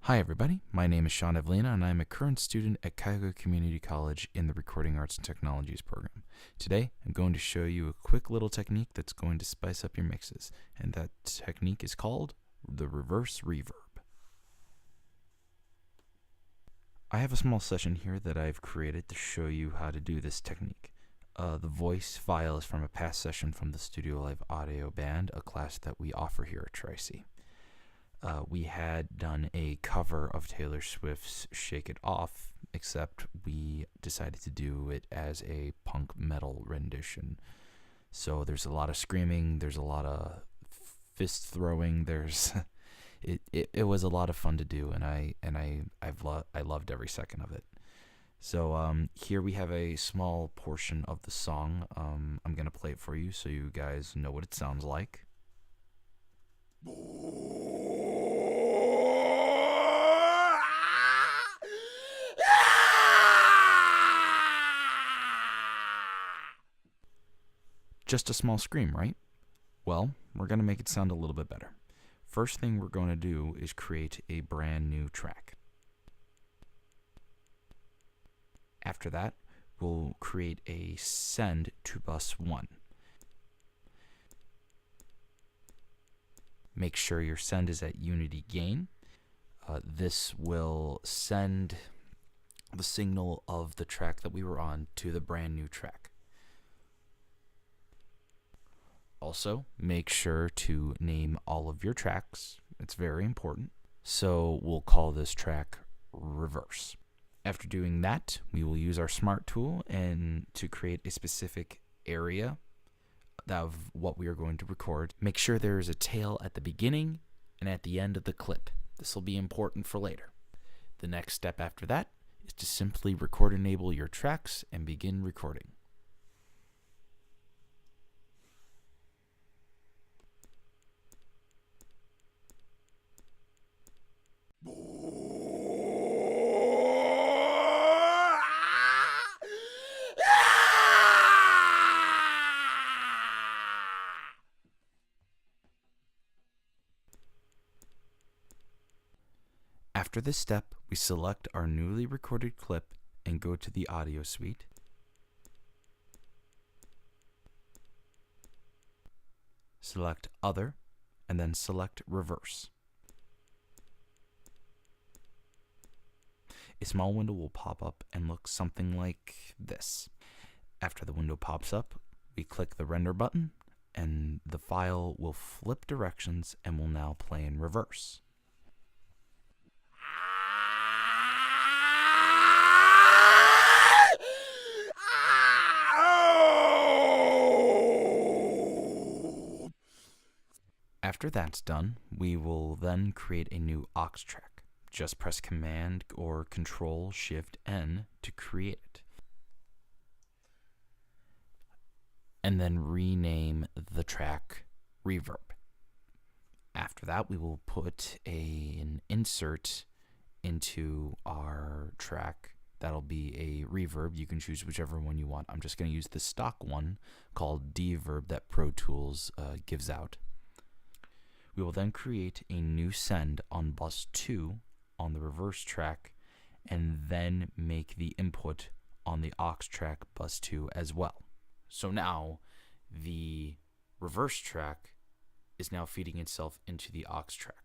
Hi everybody, my name is Sean Evelina and I'm a current student at Cuyahoga Community College in the Recording Arts and Technologies program. Today I'm going to show you a quick little technique that's going to spice up your mixes, and that technique is called the reverse reverb. I have a small session here that I've created to show you how to do this technique. The voice file is from a past session from the Studio Live Audio Band, a class that we offer here at Tri-C. We had done a cover of Taylor Swift's Shake It Off, except we decided to do it as a punk metal rendition. So there's a lot of screaming, there's a lot of fist throwing, it was a lot of fun to do, and I loved every second of it. So here we have a small portion of the song. I'm gonna play it for you so you guys know what it sounds like. Just a small scream, right? Well, we're going to make it sound a little bit better. First thing we're going to do is create a brand new track. After that, we'll create a send to bus 1. Make sure your send is at unity gain. This will send the signal of the track that we were on to the brand new track. Also, make sure to name all of your tracks. It's very important. So we'll call this track Reverse. After doing that, we will use our Smart tool and to create a specific area of what we are going to record. Make sure there is a tail at the beginning and at the end of the clip. This will be important for later. The next step after that is to simply record enable your tracks and begin recording. After this step, we select our newly recorded clip and go to the audio suite. Select Other, and then select Reverse. A small window will pop up and look something like this. After the window pops up, we click the render button, and the file will flip directions and will now play in reverse. After that's done, we will then create a new aux track. Just press Command or Control Shift N to create it. And then rename the track Reverb. After that, we will put an insert into our track. That'll be a reverb. You can choose whichever one you want. I'm just going to use the stock one called Deverb that Pro Tools gives out. We will then create a new send on bus 2 on the reverse track, and then make the input on the aux track bus 2 as well. So now the reverse track is now feeding itself into the aux track.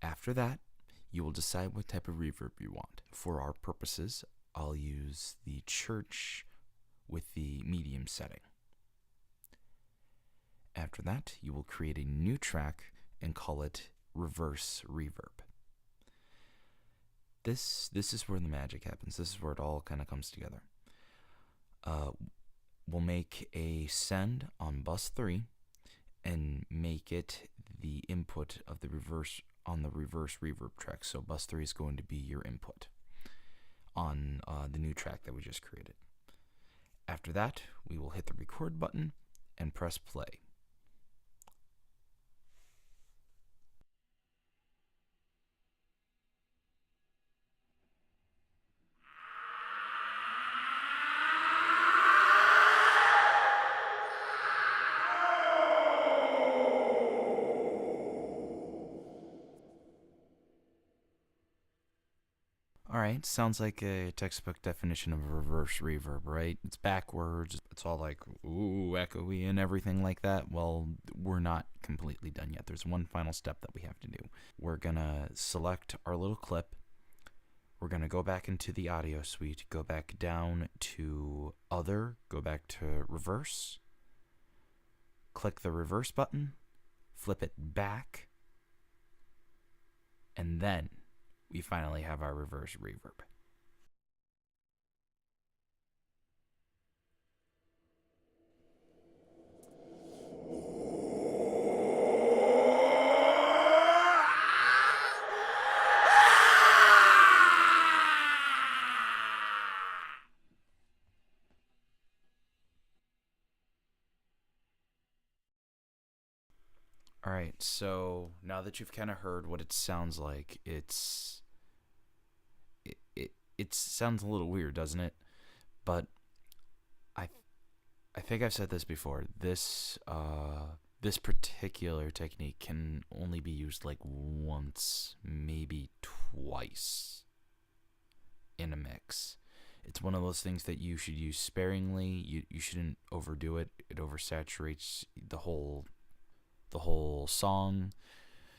After that, you will decide what type of reverb you want. For our purposes, I'll use the church with the medium setting. After that, you will create a new track and call it reverse reverb. This is where the magic happens. This is where it all kind of comes together. We'll make a send on bus 3 and make it the input of the reverse on the reverse reverb track. So bus 3 is going to be your input on the new track that we just created. After that, we will hit the record button and press play. right, sounds like a textbook definition of a reverse reverb, right? It's backwards, it's all like, ooh, echoey and everything like that. Well, we're not completely done yet. There's one final step that we have to do. We're gonna select our little clip. We're gonna go back into the audio suite, go back down to Other, go back to Reverse, click the reverse button, flip it back, and then we finally have our reverse reverb. All right, so now that you've kind of heard what it sounds like, it sounds a little weird, doesn't it? But I I think I've said this before. This particular technique can only be used like once, maybe twice in a mix. It's one of those things that you should use sparingly. You shouldn't overdo it. It oversaturates the whole song.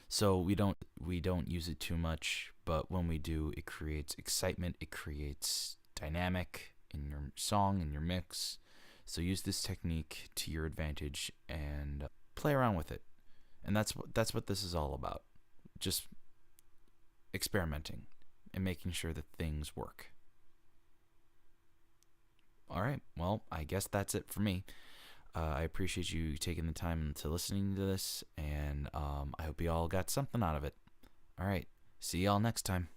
So we don't use it too much, but when we do, it creates excitement, it creates dynamic in your song, in your mix. So use this technique to your advantage and play around with it. And that's what this is all about. Just experimenting and making sure that things work. All right. Well, I guess that's it for me. I appreciate you taking the time to listening to this, and I hope you all got something out of it. All right. See y'all next time.